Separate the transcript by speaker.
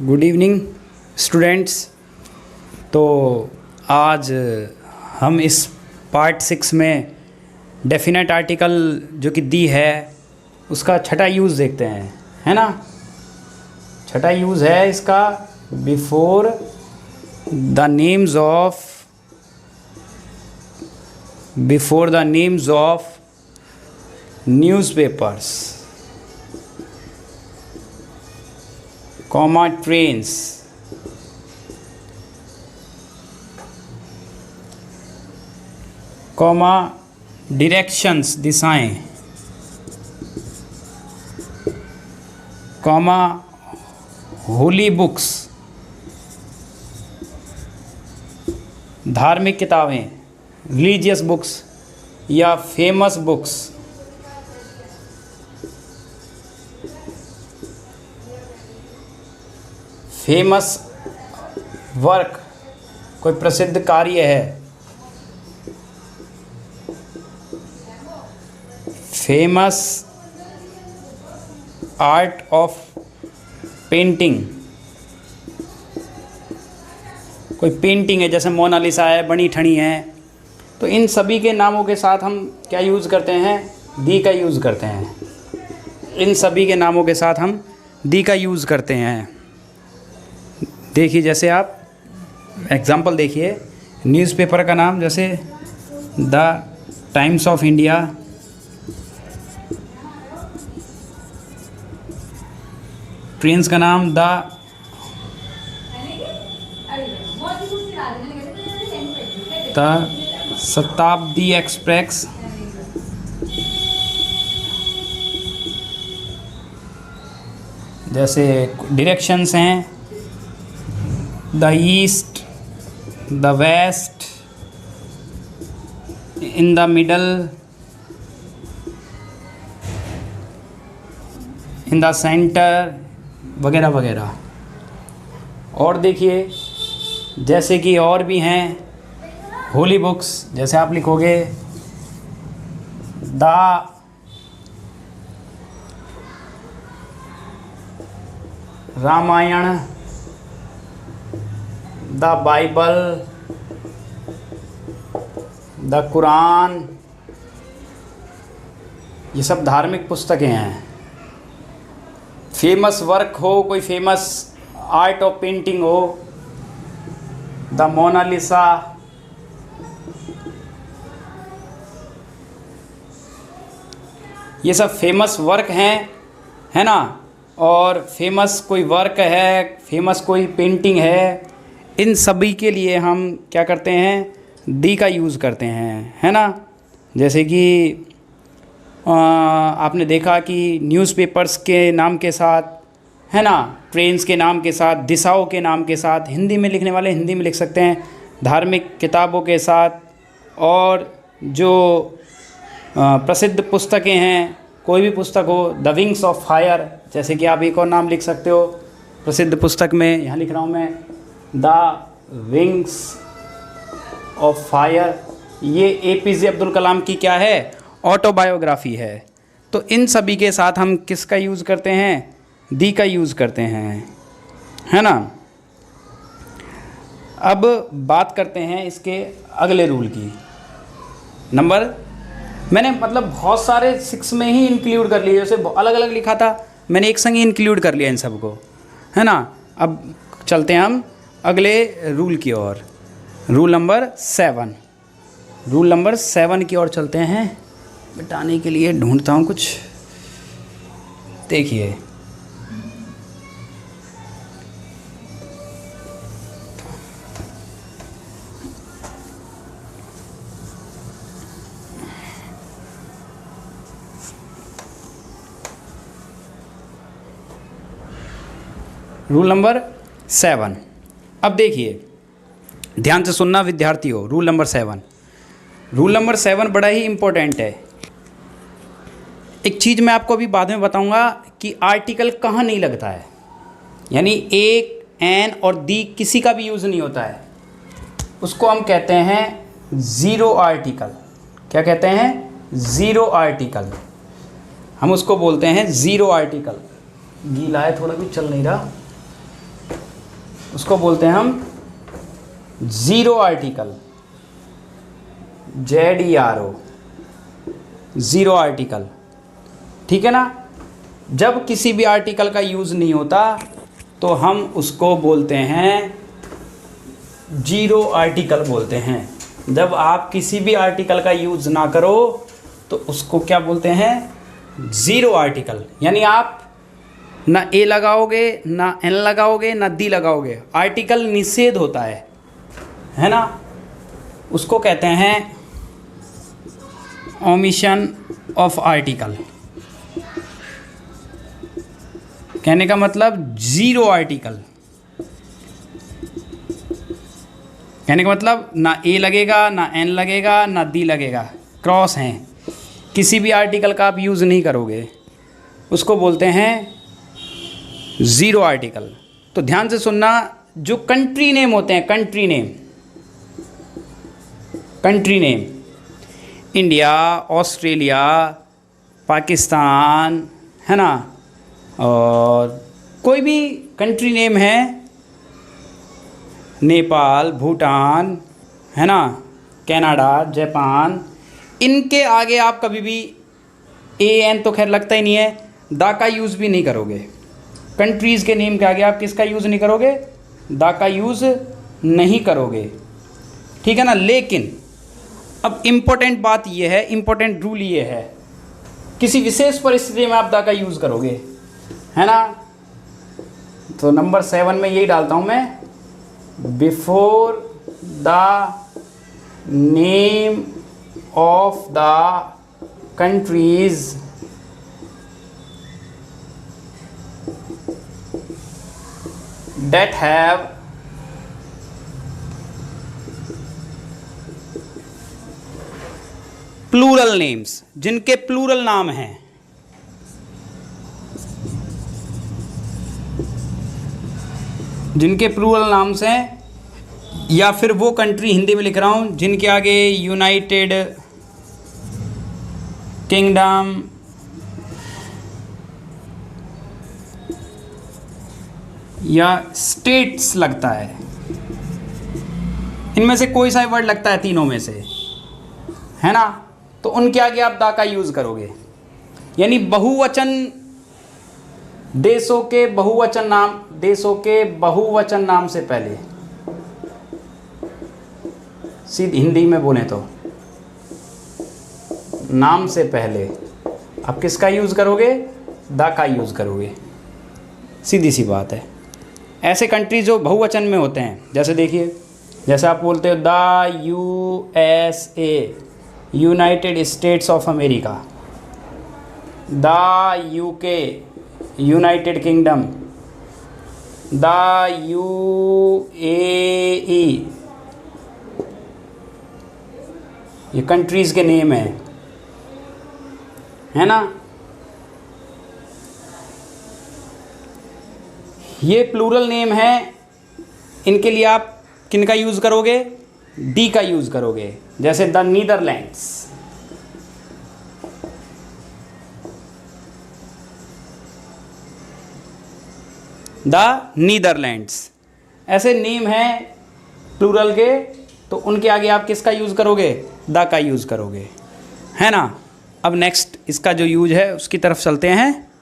Speaker 1: Good evening students. तो आज हम इस पार्ट 6 में डेफिनेट आर्टिकल जो कि दी है उसका छठा यूज़ देखते हैं, है ना। छठा यूज़ है इसका before the names of newspapers, comma trains, comma directions दिशाएं, कॉमा होली बुक्स धार्मिक किताबें, रिलीजियस बुक्स या फेमस बुक्स, फेमस वर्क कोई प्रसिद्ध कार्य है, फेमस आर्ट ऑफ पेंटिंग, कोई पेंटिंग है जैसे मोनालिसा है, बनी ठनी है। तो इन सभी के नामों के साथ हम क्या यूज़ करते हैं? दी का यूज़ करते हैं। इन सभी के नामों के साथ हम दी का यूज़ करते हैं। देखिए, जैसे आप एग्ज़ाम्पल देखिए, न्यूज़पेपर का नाम जैसे the Times of India, trains का नाम द शताब्दी एक्सप्रेस, जैसे डायरेक्शंस हैं the east, the west, in the middle, in the centre, वगैरह वगैरह। और देखिए, जैसे कि और भी हैं होली बुक्स, जैसे आप लिखोगे the Ramayan, the Bible, the Quran, ये सब धार्मिक पुस्तकें हैं। फेमस वर्क हो, कोई फेमस आर्ट ऑफ पेंटिंग हो, द मोनालिसा, ये सब फेमस वर्क हैं, है ना। और फेमस कोई वर्क है, फेमस कोई पेंटिंग है, इन सभी के लिए हम क्या करते हैं? दी का यूज़ करते हैं, है ना। जैसे कि आपने देखा कि न्यूज़पेपर्स के नाम के साथ, है ना, ट्रेन्स के नाम के साथ, दिशाओं के नाम के साथ, हिंदी में लिखने वाले हिंदी में लिख सकते हैं, धार्मिक किताबों के साथ, और जो प्रसिद्ध पुस्तकें हैं, कोई भी पुस्तक हो, द विंग्स ऑफ फायर, जैसे कि आप एक और नाम लिख सकते हो प्रसिद्ध पुस्तक में, यहाँ लिख रहा हूँ मैं द विंग्स ऑफ फायर। ये APJ अब्दुल कलाम की क्या है? ऑटोबायोग्राफी है। तो इन सभी के साथ हम किसका यूज़ करते हैं? दी का यूज़ करते हैं, है ना। अब बात करते हैं इसके अगले रूल की। मैंने बहुत सारे 6 में ही इंक्लूड कर लिए, जैसे अलग अलग लिखा था, मैंने एक संग ही इंक्लूड कर लिया इन सबको, है ना। अब चलते हैं हम अगले रूल की ओर, रूल नंबर 7 की ओर चलते हैं। मिटाने के लिए ढूंढता हूँ कुछ। देखिए, रूल नंबर 7। अब देखिए, ध्यान से सुनना विद्यार्थियों। रूल नंबर 7 बड़ा ही इम्पोर्टेंट है। एक चीज़ मैं आपको अभी बाद में बताऊंगा कि आर्टिकल कहाँ नहीं लगता है, यानी एक, एन और दी किसी का भी यूज़ नहीं होता है, उसको हम कहते हैं ज़ीरो आर्टिकल। क्या कहते हैं? Zero article. हम उसको बोलते हैं ज़ीरो आर्टिकल। गीला है थोड़ा, भी चल नहीं रहा। उसको बोलते हैं हम zero article, ZERO, zero article. ठीक है ना। जब किसी भी आर्टिकल का यूज़ नहीं होता तो हम उसको बोलते हैं जीरो आर्टिकल बोलते हैं। जब आप किसी भी आर्टिकल का यूज़ ना करो तो उसको क्या बोलते हैं, ज़ीरो आर्टिकल। यानी आप ना ए लगाओगे, ना एन लगाओगे, ना दी लगाओगे, आर्टिकल निषेध होता है ना। उसको कहते हैं ओमिशन ऑफ आर्टिकल। कहने का मतलब ज़ीरो आर्टिकल, कहने का मतलब ना ए लगेगा, ना एन लगेगा, ना दी लगेगा, क्रॉस हैं, किसी भी आर्टिकल का आप यूज़ नहीं करोगे, उसको बोलते हैं ज़ीरो आर्टिकल। तो ध्यान से सुनना, जो कंट्री नेम होते हैं, country name India, Australia, Pakistan, है ना, और कोई भी कंट्री नेम है, नेपाल, भूटान, है ना, कनाडा, जापान, इनके आगे आप कभी भी ए एन तो खैर लगता ही नहीं है, दा का यूज़ भी नहीं करोगे। कंट्रीज़ के नेम के आगे आप किसका यूज़ नहीं करोगे, दा का यूज़ नहीं करोगे। ठीक है ना। लेकिन अब इम्पोर्टेंट बात यह है, इम्पोर्टेंट रूल ये है, किसी विशेष परिस्थिति में आप दा का यूज़ करोगे, है ना। तो नंबर 7 में यही डालता हूँ मैं, before the name of the countries that have plural names, जिनके प्लूरल नाम हैं, जिनके प्लूरल नाम्स हैं, या फिर वो कंट्री, हिंदी में लिख रहा हूँ, जिनके आगे यूनाइटेड किंगडम, या स्टेट्स लगता है, इनमें से कोई सा वर्ड लगता है तीनों में से, है ना, तो उनके आगे आप दा का यूज़ करोगे। यानी बहुवचन, देशों के बहुवचन नाम से पहले, सीधी हिंदी में बोलें तो नाम से पहले आप किसका यूज़ करोगे, दा का यूज़ करोगे। सीधी सी बात है। ऐसे कंट्री जो बहुवचन में होते हैं, जैसे देखिए, जैसे आप बोलते हो the USA, United states of America, the UK, United kingdom, the UAE, ये कंट्रीज़ के नेम है ना। ये प्लूरल नेम है, इनके लिए आप किन का यूज़ करोगे, डी का यूज़ करोगे। जैसे द नीदरलैंड्स, द नीदरलैंड्स, ऐसे नेम हैं प्लूरल के, तो उनके आगे आप किसका यूज़ करोगे, द का यूज़ करोगे, है ना। अब नेक्स्ट इसका जो यूज है उसकी तरफ चलते हैं।